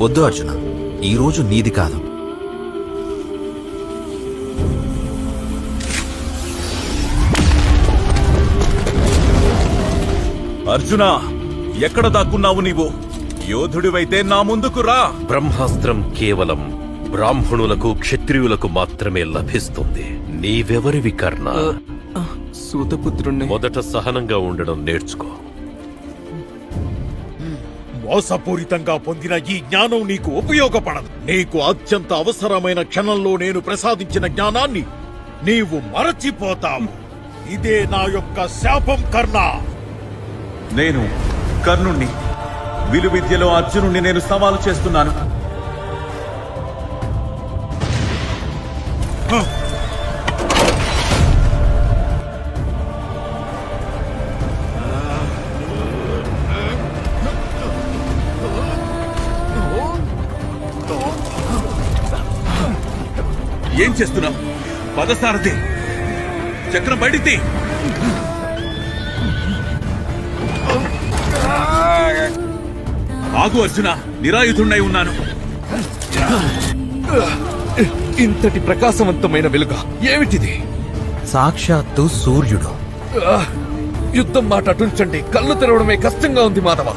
వద్దు అర్జున, ఈ రోజు నీది కాదు. అర్జున, ఎక్కడ దాక్కున్నావు నీవు? యోధుడివైతే నా ముందుకు రా. బ్రహ్మాస్త్రం కేవలం బ్రాహ్మణులకు క్షత్రియులకు మాత్రమే లభిస్తుంది. నీవెవరివి కర్ణ? సూతపుత్రుణ్ణి. మొదట సహనంగా ఉండడం నేర్చుకో. మోసపూరితంగా పొందిన ఈ జ్ఞానం నీకు ఉపయోగపడదు. నీకు అత్యంత అవసరమైన క్షణంలో నేను ప్రసాదించిన జ్ఞానాన్ని నీవు మరచిపోతావు. ఇదే నా యొక్క శాపం కర్ణ. నేను కర్ణుణ్ణి. విలువిద్యలో అర్జునుణ్ణి నేను సవాలు చేస్తున్నాను. ఏం చేస్తున్నావు? పదసారథి, చక్రం బయటికి. ఆగు అర్జున, నిరాయుధుణ్ణై ఉన్నాను. ఇంతటి ప్రకాశవంతమైన వెలుగ ఏమిటిది? సాక్షాత్తు సూర్యుడు. యుద్ధం మాట అటుంచండి, కళ్ళు తెరవడమే కష్టంగా ఉంది మాధవ.